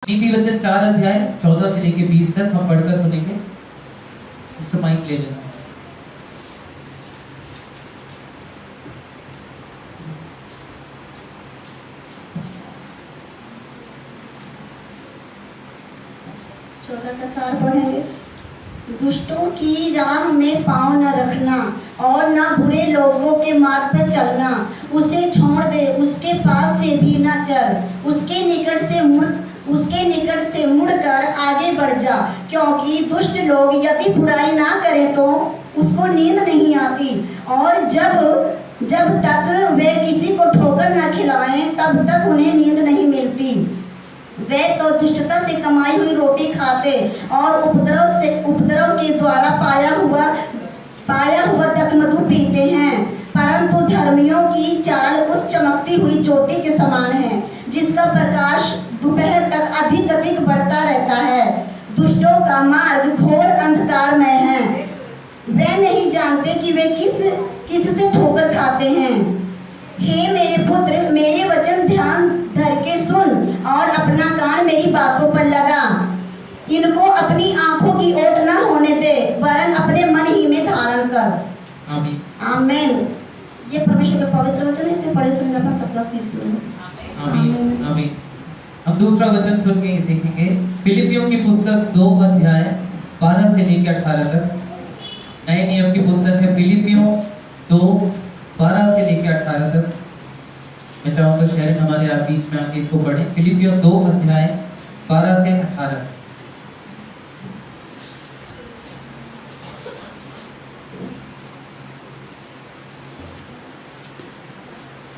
नीति वचन 4 अध्याय 14 से लेके 20 तक हम पढ़कर सुनेंगे। इसको माइक ले लेना। चौदह का 4 पढ़ेंगे। दुष्टों की राह में पांव न रखना और न बुरे लोगों के मार्ग पर चलना। उसे छोड़ दे, उसके पास से भी न चल। उसके निकट से मुड़कर आगे बढ़ जा, क्योंकि दुष्ट लोग यदि बुराई ना करें तो उसको नींद नहीं आती, और जब तक वे किसी को ठोकर न खिलाएं तब तक उन्हें नींद नहीं मिलती। वे तो दुष्टता से कमाई हुई रोटी खाते और उपद्रव के द्वारा पाया हुआ तकमधु पीते हैं। परंतु धर्मियों की चाल उस चमकती हुई ज्योति के समान है, जिसका प्रकाश दोपहर तक अधिक बढ़ता रहता है। दुष्टों का मार्ग घोर अंधकारमय है, वे नहीं जानते कि वे किस से ठोकर खाते हैं। हे मेरे पुत्र, मेरे वचन ध्यान धर के सुन और अपना कान मेरी बातों पर लगा। इनको अपनी आंखों की ओट न होने दे, वरन अपने मन ही में धारण कर। आमीन। आमीन। ये परमेश्वर का पवित्र वचन है, इसे पढ़े सुने जाकर सबका शीश में। आमीन। आमीन। हम दूसरा वचन सुन के देखेंगे। फिलिपियों की पुस्तक 2 अध्याय 12 से लेकर 18 तक। नए नियम की पुस्तक है फिलिपियों 2 12 से लेकर 18 तक। मैं चाहूंगा शहर हमारे आप बीच में आके इसको पढ़ें। फिलिपियों 2 अध्याय 12 से 18।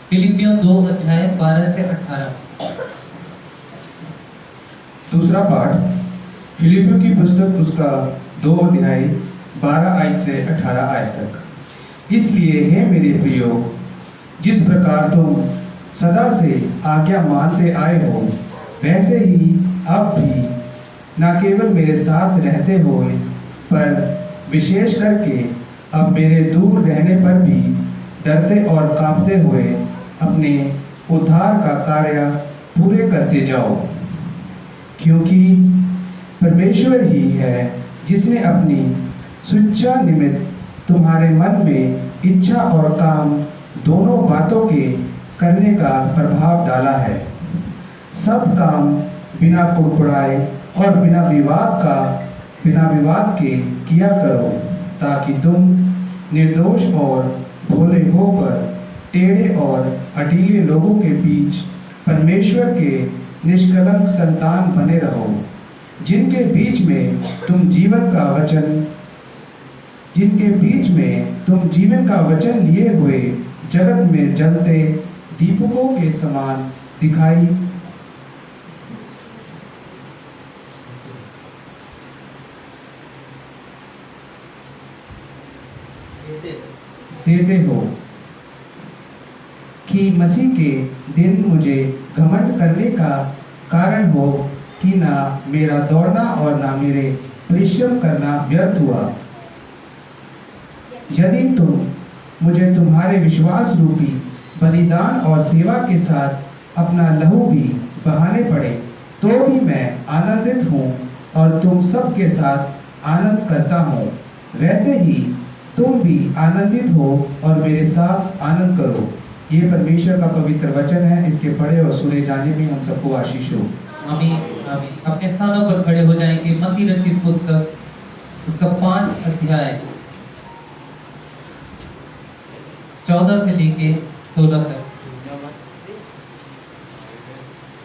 फिलिपियों 2 अध्याय 12 से 18। दूसरा पाठ फिलिपियों की पुस्तक उसका 2 अध्याय 12 आयत से 18 आयत तक। इसलिए हे मेरे प्रियो, जिस प्रकार तुम सदा से आज्ञा मानते आए हो, वैसे ही अब भी न केवल मेरे साथ रहते हुए, पर विशेष करके अब मेरे दूर रहने पर भी डरते और कांपते हुए अपने उद्धार का कार्य पूरे करते जाओ। क्योंकि परमेश्वर ही है जिसने अपनी स्वेच्छा निमित्त तुम्हारे मन में इच्छा और काम दोनों बातों के करने का प्रभाव डाला है। सब काम बिना कुड़कुड़ाए और बिना विवाद के किया करो, ताकि तुम निर्दोष और भोले होकर टेढ़े और अटीले लोगों के बीच परमेश्वर के निष्कलंक संतान बने रहो, जिनके बीच में तुम जीवन का वचन लिए हुए जगत में जलते दीपकों के समान दिखाई देते हो, कि मसीह के दिन मुझे घमंड करने का कारण हो कि ना मेरा दौड़ना और ना मेरे परिश्रम करना व्यर्थ हुआ। यदि मुझे तुम्हारे विश्वास रूपी बलिदान और सेवा के साथ अपना लहू भी बहाने पड़े, तो भी मैं आनंदित हूँ और तुम सब के साथ आनंद करता हूँ। वैसे ही तुम भी आनंदित हो और मेरे साथ आनंद करो। ये परमेश्वर का पवित्र वचन है। इसके पढ़े और सुने जाने में हम सबको आशीष हो। आमीन। आमीन। अपने स्थानों पर खड़े हो जाएंगे। मत्ती रचित पुस्तक उसका 5 अध्याय 14 से लेके 16 तक।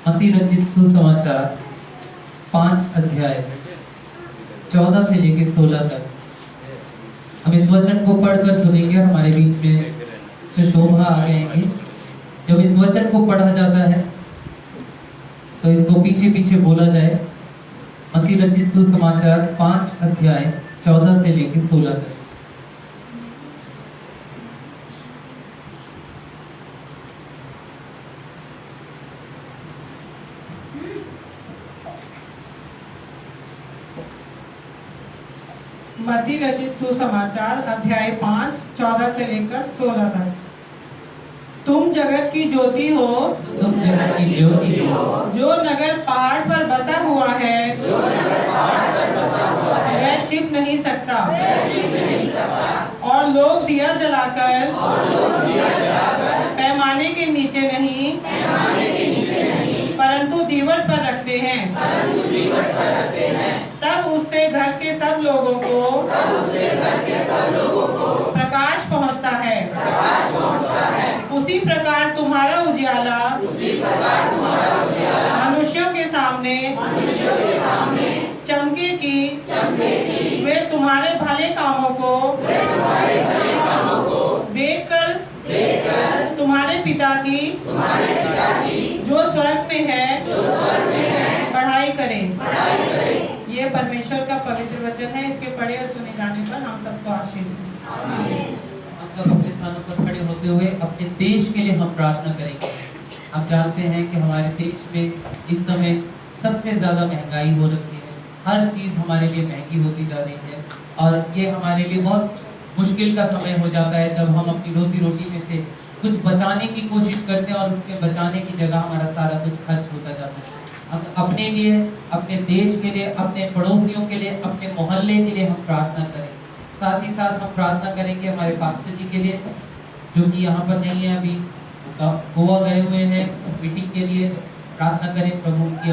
मत्ती रचित सुसमाचार 5 अध्याय 14 से लेके 16 तक। हम इस वचन को पढ़कर सुनेंगे। हमारे बीच में से शोभा आ जाएंगे। जब इस वचन को पढ़ा जाता है तो इसको पीछे पीछे बोला जाए। मत्ती रचित सुसमाचार 5 अध्याय 14 से लेकर 16 तक। मत्ती रचित सुसमाचार अध्याय 5 14 से लेकर 16 तक। तुम जगत की ज्योति हो, तुम जगत की ज्योति हो। जो नगर पहाड़ पर बसा नहीं सकता और लोग दिया जलाकर पैमाने के नीचे नहीं परंतु दीवट पर रखते हैं तब उससे घर के सब लोगों को प्रकाश पहुंचता है उसी प्रकार तुम्हारा उजियाला मनुष्यों के सामने चमके कि वे तुम्हारे भले कामों को देखकर तुम्हारे पिता की जो स्वर्ग में है पढ़ाई करें। ये परमेश्वर का पवित्र वचन है। इसके पढ़े और सुने जाने पर हम सबको आशीष दें। हम सब अपने स्थानों पर खड़े होते हुए अपने देश के लिए हम प्रार्थना करेंगे। हम जानते हैं कि हमारे देश में इस समय सबसे ज्यादा महंगाई हो रखी है। हर चीज हमारे लिए महंगी होती जा रही है और ये हमारे लिए बहुत मुश्किल का समय हो जाता है जब हम अपनी रोजी रोटी में से कुछ बचाने की कोशिश करते हैं और उसके बचाने की जगह हमारा सारा कुछ खर्च होता जाता है। हम अपने लिए, अपने देश के लिए, अपने पड़ोसियों के लिए, अपने मोहल्ले के लिए हम प्रार्थना करें। साथ ही साथ हम प्रार्थना करेंगे हमारे पास्टर जी के लिए जो कि यहाँ पर नहीं है, अभी गोवा गए हुए हैं मीटिंग के लिए। प्रार्थना करें प्रभु उनकी